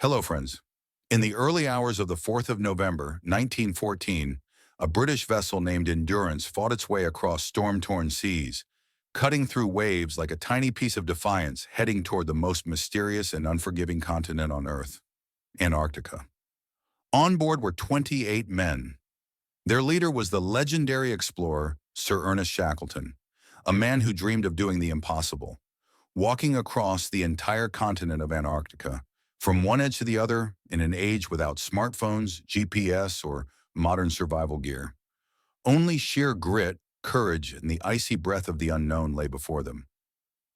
Hello, friends. In the early hours of the 4th of November, 1914, a British vessel named Endurance fought its way across storm-torn seas, cutting through waves like a tiny piece of defiance heading toward the most mysterious and unforgiving continent on Earth, Antarctica. On board were 28 men. Their leader was the legendary explorer, Sir Ernest Shackleton, a man who dreamed of doing the impossible, walking across the entire continent of Antarctica, from one edge to the other in an age without smartphones, GPS, or modern survival gear. Only sheer grit, courage, and the icy breath of the unknown lay before them.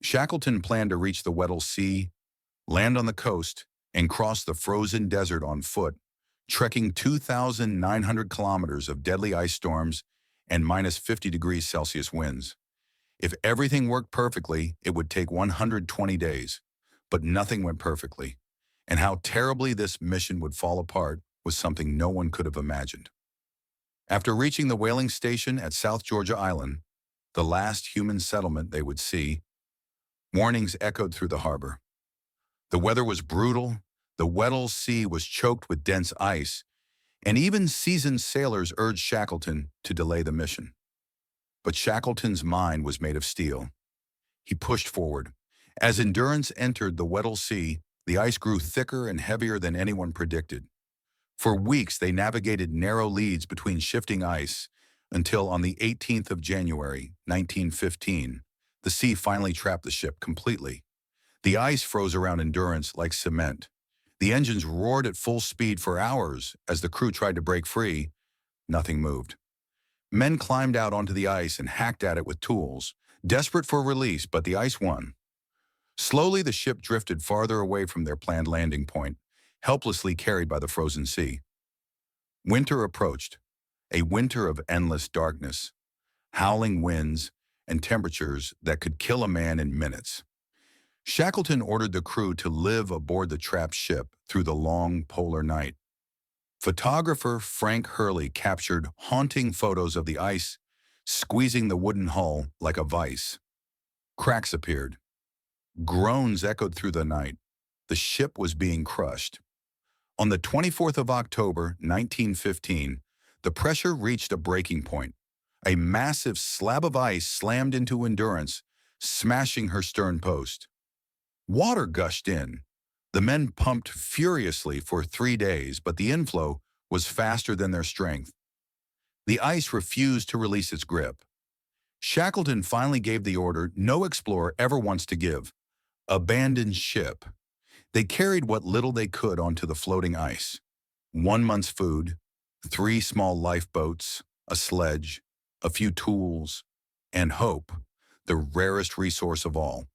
Shackleton planned to reach the Weddell Sea, land on the coast, and cross the frozen desert on foot, trekking 2,900 kilometers of deadly ice storms and minus 50 degrees Celsius winds. If everything worked perfectly, it would take 120 days, but nothing went perfectly. And how terribly this mission would fall apart was something no one could have imagined. After reaching the whaling station at South Georgia Island, the last human settlement they would see, warnings echoed through the harbor. The weather was brutal, the Weddell Sea was choked with dense ice, and even seasoned sailors urged Shackleton to delay the mission. But Shackleton's mind was made of steel. He pushed forward. As Endurance entered the Weddell Sea, the ice grew thicker and heavier than anyone predicted. For weeks, they navigated narrow leads between shifting ice until on the 18th of January, 1915, the sea finally trapped the ship completely. The ice froze around Endurance like cement. The engines roared at full speed for hours as the crew tried to break free. Nothing moved. Men climbed out onto the ice and hacked at it with tools, desperate for release, but the ice won. Slowly, the ship drifted farther away from their planned landing point, helplessly carried by the frozen sea. Winter approached, a winter of endless darkness, howling winds, and temperatures that could kill a man in minutes. Shackleton ordered the crew to live aboard the trapped ship through the long polar night. Photographer Frank Hurley captured haunting photos of the ice squeezing the wooden hull like a vice. Cracks appeared. Groans echoed through the night. The ship was being crushed. On the 24th of October, 1915, the pressure reached a breaking point. A massive slab of ice slammed into Endurance, smashing her stern post. Water gushed in. The men pumped furiously for 3 days, but the inflow was faster than their strength. The ice refused to release its grip. Shackleton finally gave the order no explorer ever wants to give: abandon ship. They carried what little they could onto the floating ice. 1 month's food, 3 small lifeboats, a sledge, a few tools, and hope, the rarest resource of all.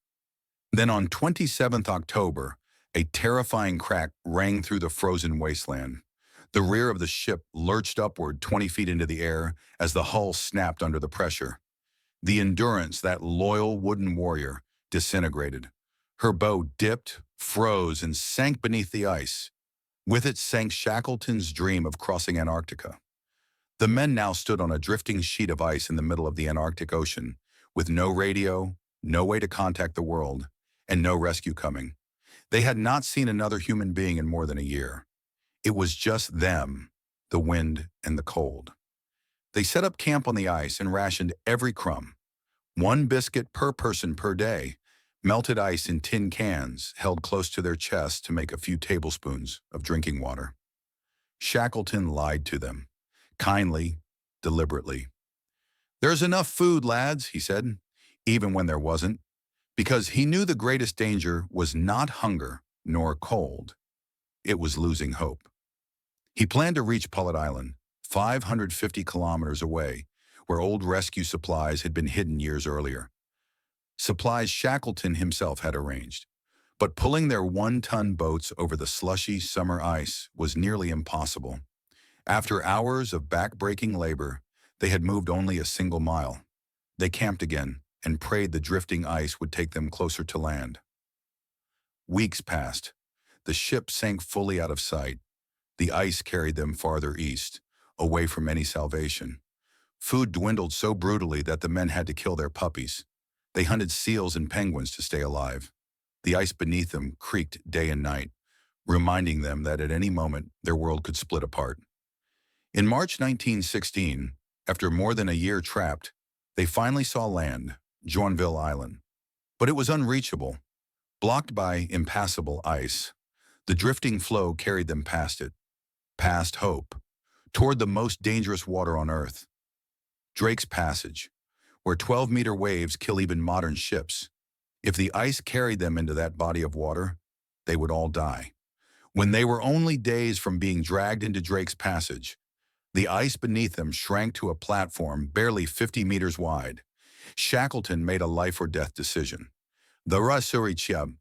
Then on 27th October, a terrifying crack rang through the frozen wasteland. The rear of the ship lurched upward 20 feet into the air as the hull snapped under the pressure. The Endurance, that loyal wooden warrior, disintegrated. Her bow dipped, froze, and sank beneath the ice. With it sank Shackleton's dream of crossing Antarctica. The men now stood on a drifting sheet of ice in the middle of the Antarctic Ocean, with no radio, no way to contact the world, and no rescue coming. They had not seen another human being in more than a year. It was just them, the wind and the cold. They set up camp on the ice and rationed every crumb. 1 biscuit per person per day, melted ice in tin cans held close to their chests to make a few tablespoons of drinking water. Shackleton lied to them, kindly, deliberately. "There's enough food, lads," he said, even when there wasn't, because he knew the greatest danger was not hunger nor cold. It was losing hope. He planned to reach Pullet Island, 550 kilometers away, where old rescue supplies had been hidden years earlier. Supplies Shackleton himself had arranged, but pulling their 1-ton boats over the slushy summer ice was nearly impossible. After hours of back-breaking labor, they had moved only a single mile. They camped again and prayed the drifting ice would take them closer to land. Weeks passed. The ship sank fully out of sight. The ice carried them farther east, away from any salvation. Food dwindled so brutally that the men had to kill their puppies. They hunted seals and penguins to stay alive. The ice beneath them creaked day and night, reminding them that at any moment their world could split apart. In March 1916, after more than a year trapped, they finally saw land, Joinville Island. But it was unreachable, blocked by impassable ice. The drifting floe carried them past it, past hope, toward the most dangerous water on Earth, Drake's Passage, where 12-meter waves kill even modern ships. If the ice carried them into that body of water, they would all die. When they were only days from being dragged into Drake's Passage, the ice beneath them shrank to a platform barely 50 meters wide. Shackleton made a life-or-death decision. The Rasurichia